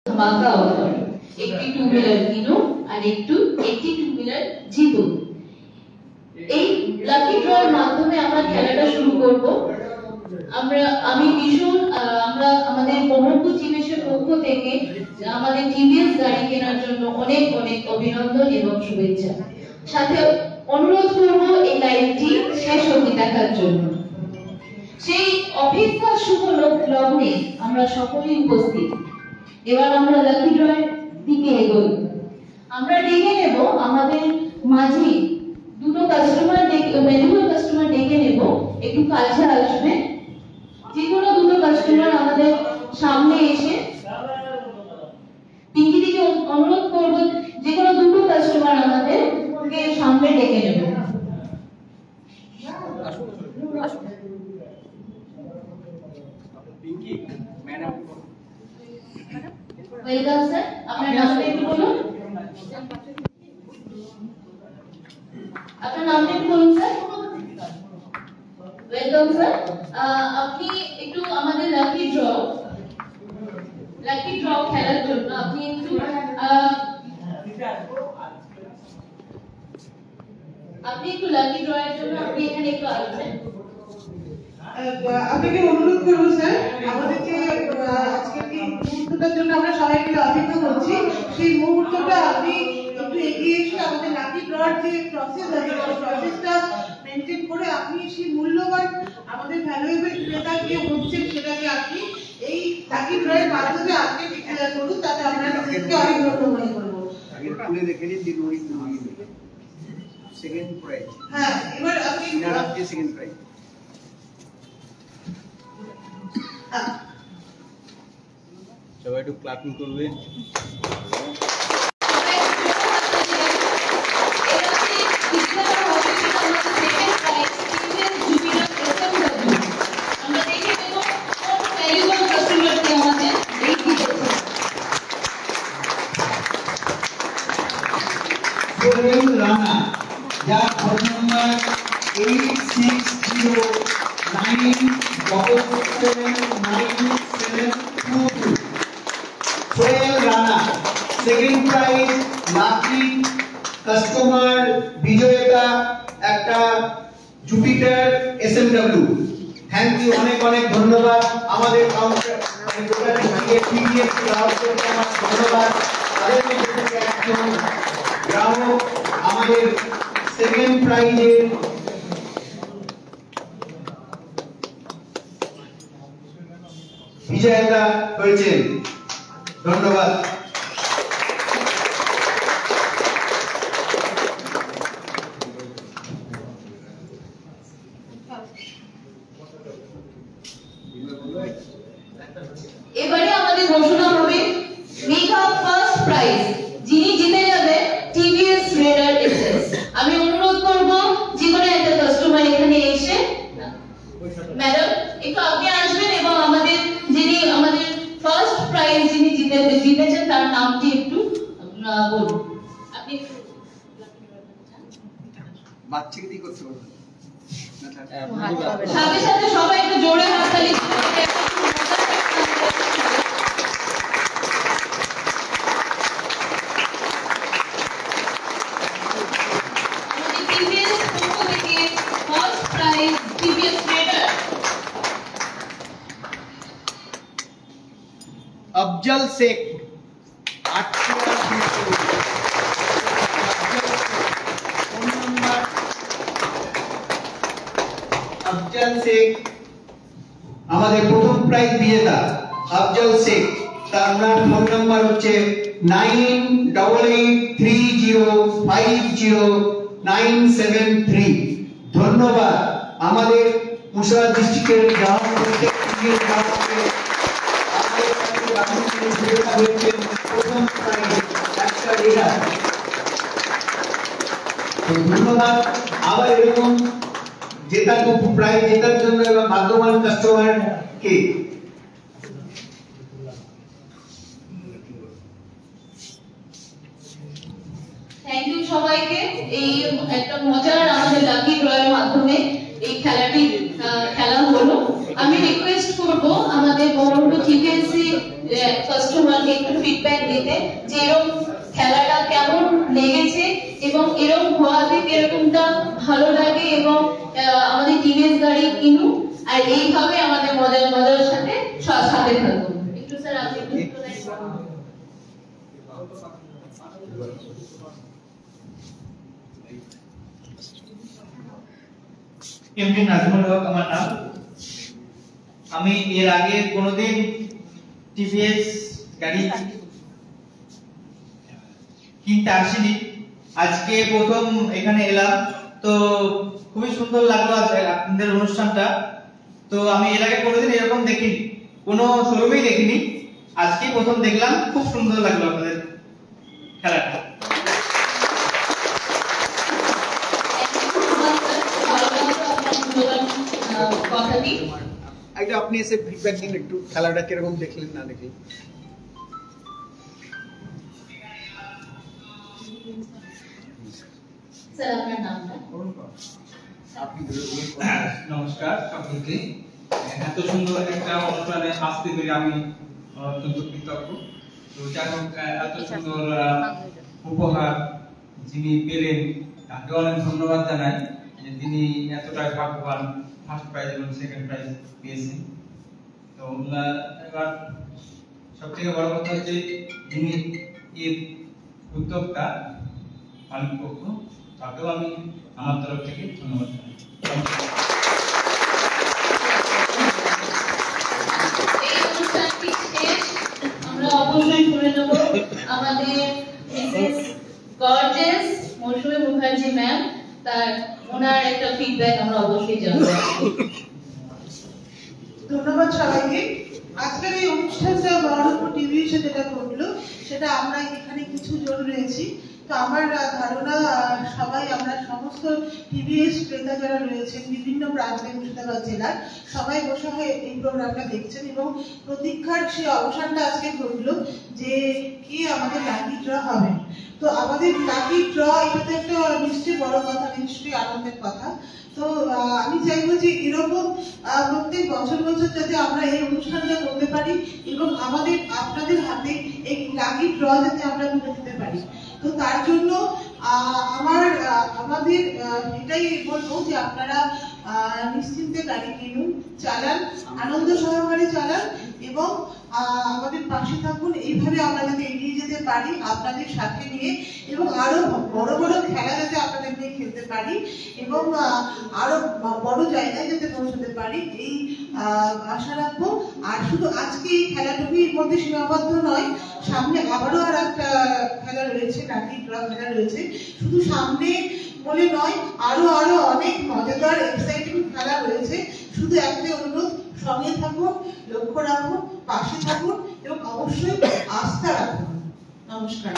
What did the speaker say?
धमाका ऑफर একটি two wheeler কিনুন আর একটু একটি টু হুইলার জিতুন। এই লাকি ড্রর মাধ্যমে আমরা খেলাটা শুরু করব। আমি ভীষণ আমরা আমাদের মোহনপুর জিমের পক্ষ থেকে আমাদের টিভিএস গাড়ি কেনার জন্য অনেক অনেক অভিনন্দন এবং শুভেচ্ছা। সাথে অনুরোধ করব এই লাইভটি শেষ অবধি দেখার জন্য। সেই অপেক্ষা শুভ লগ্নে আমরা সকলেই উপস্থিত। এবার আমরা লাকি ড্রয়ের দিকে এগোই। আমরা ডেকে নেব আমাদের মাঝে দুটো কাস্টমার ভ্যালুয়েবল কাস্টমার ডেকে নেব, একটু কাছে আসবে। যে কোনো দুটো কাস্টমার আমাদের সামনে এসে পিঙ্কি দিকে অনুরোধ করব, যে কোনো দুটো কাস্টমার আমাদের সামনে ডেকে নেব। পিঙ্কি ম্যাডাম ওয়েলকাম স্যার, আপনার নামটা একটু বলুন। আপনার নামটা একটু বলুন স্যার। ওয়েলকাম স্যার, আপনি একটু আমাদের লাকি ড্র খেলার জন্য আপনি একটু লাকি ড্র এর জন্য আপনি এখানে একটু আসবেন। আপনাকে অনুরোধ করবো স্যার, আমাদের যে আজকের এই মুহূর্তটার জন্য আমরা সবাই মিলে অপেক্ষা করছি, সেই মুহূর্তটা আপনি একটু এগিয়ে এসে আমাদের লাকি ড্রর যে প্রসেস আছে সেই প্রসেসটা মেনটেন করে আপনি সেই মূল্যবান আমাদের ভ্যালুয়েবল ক্রেতা কে হচ্ছেন সেটাকে আপনি এই লাকি ড্রয়ের মাধ্যমে আপনি ডিক্লেয়ার করুন, তাতে আমরা নিজেকে অনেক ধন্যবাদ করবো। আগে খুলে দেখে নিন দিন ওই সেকেন্ড প্রাইজ। হ্যাঁ, এবার আপনি সেকেন্ড প্রাইজ সবাই একটু ক্লাপিং করবে। রানা যার phone number 8609779722। Sohel Rana, second prize lucky customer বিজয়তা একটা জুপিটার এসএমডব্লিউ। থ্যাংক ইউ, অনেক অনেক ধন্যবাদ। আমাদের কাউন্টার টিভিএস গ্রাহকদেরকে আমার ধন্যবাদ। তাদের মধ্যে থেকে একজন গ্রাহক আমাদের সেকেন্ড প্রাইজের বিজয়তা হয়েছেন। ধন্যবাদ। এবারে আমাদের ঘোষণা হবে মেগা ফার্স্ট প্রাইজ, যিনি জিতে যাবে টিভিএস রেডার এসএস। আমি অনুরোধ করব যে কোনো একটা কাস্টমার এখানে এসে, ম্যাডাম একটু আপনি আসবেন এবং আমাদের ফার্স্ট প্রাইজ যিনি জিতেছেন তার নামটি একটু বলুন। আপনি বাচ্চাকে দিয়ে করতে পারবেন সাথে সাথে সবাই একটু জোরে হাততালি দিন। अफजल शेख अफजल शेख আমাদের প্রথম প্রাইজ বিজেতা আফজল শেখ। তার ফোন নাম্বার হচ্ছে 98305097 ধন্যবাদ। আমাদের মুর্শিদাবাদ ডিস্ট্রিক্টের গ্রাহকদেরকে প্রথম প্রাইজ একটা রেডার। ধন্যবাদ। আবার এরকম প্রাইজ জেতার জন্য এবং ভাগ্যবান কাস্টমারকে থ্যাংক ইউ সবাইকে। এই একটা মজার আমাদের লাকি ড্রয়ের মাধ্যমে এই খেলাটি খেলা হলো। আমি রিকোয়েস্ট করব আমাদের বড় টিভিএসসি কাস্টমারকে একটু ফিডব্যাক দিতে যে এরকম খেলাটা কেমন লেগেছে এবং এরকম হওয়াতে এরকমটা ভালো লাগে এবং আমাদের টিভিএস গাড়ি কিনুন আর এইভাবে আমাদের মজার সাথে সাথে থাকুন। একটু স্যার আপনি এমডি নাজমুল হক আমার নাম। আমি এর আগে কোনোদিন টিভিএস গাড়ি কিনতে আসিনি, আজকে প্রথম এখানে এলাম, তো খুবই সুন্দর লাগলো আপনাদের অনুষ্ঠানটা। তো আমি এর আগে কোনোদিন এরকম দেখিনি, কোনো শোরুমেই দেখিনি, আজকে প্রথম দেখলাম, খুব সুন্দর লাগলো আপনাদের খেলাটা। একটু আপনি এসে ফিডব্যাক দিন একটু, খেলাটা কিরকম দেখলেন না দেখলেন। স্যার আপনার নামটা? নমস্কার সকলকে। এত সুন্দর একটা অনুষ্ঠানে আসতে পেরে আমি অত্যন্ত কৃতজ্ঞ। তো যাই হোক, এত সুন্দর উপহার যিনি পেলেন তাকে অনেক ধন্যবাদ জানাই, যে তিনি এতটাই ভাগ্যবান, ফার্স্ট প্রাইজ এবং সেকেন্ড প্রাইজ পেয়েছেন। তো এবার সব থেকে বড় কথা হচ্ছে যিনি এর উদ্যোক্তা মালিকপক্ষ, তাকেও আমি আমার তরফ থেকে ধন্যবাদ জানাই। এই অনুষ্ঠানটি শেষ, আমরা অবশ্যই শুনে নেব আমাদের মিসেস গর্জিয়াস মৌসুমী মুখার্জি ম্যাম, তার ওনার একটা ফিডব্যাক আমরা অবশ্যই জানবো। ধন্যবাদ সবাইকে। আজকের এই অনুষ্ঠানটা বহরমপুর টিভিতে যেটা ঘটলো সেটা আমরা এখানে কিছু জন রয়েছি, তো আমার ধারণা সবাই আমরা সমস্ত টিভিএস ক্রেতা যারা রয়েছেন বিভিন্ন প্রান্তে মুর্শিদাবাদ জেলার সবাই বসে এই প্রোগ্রামটা দেখছেন এবং প্রতীক্ষার সেই অবসানটা আজকে ঘটলো যে কি আমাদের লাকি ড্র হবে। তো আমাদের লাকি ড্র এটা তো একটা নিশ্চয়ই বড় কথা, নিশ্চয়ই আনন্দের কথা। তো আমি চাইবো যে এরকম প্রত্যেক বছর যাতে আমরা এই অনুষ্ঠানটা করতে পারি এবং আপনাদের হাতে এই লাকি ড্র যাতে আমরা তুলে দিতে পারি। তো তার জন্য আমাদের এটাই বলবো যে আপনারা নিশ্চিন্তে গাড়ি কিনুন, চালান, আনন্দ সহকারে চালান এবং আমাদের পাশে থাকুন। এইভাবে আমরা যাতে এগিয়ে যেতে পারি আপনাদের সাথে নিয়ে এবং আরো বড় বড় খেলা যাতে আপনাদের নিয়ে খেলতে পারি এবং আরো বড় জায়গায় যাতে পৌঁছতে পারি, এই আশা রাখবো। আর শুধু আজকে এই খেলাটুকুর মধ্যে সীমাবদ্ধ নয়, সামনে আবারও আর একটা খেলা রয়েছে, লাকি ড্র খেলা রয়েছে। শুধু সামনে বলে নয়, আরো অনেক মজাদার এক্সাইটিং খেলা রয়েছে। শুধু একটাই অনুরোধ, সঙ্গে থাকুন, লক্ষ্য রাখুন, পাশে থাকুন এবং অবশ্যই আস্থা রাখুন। নমস্কার।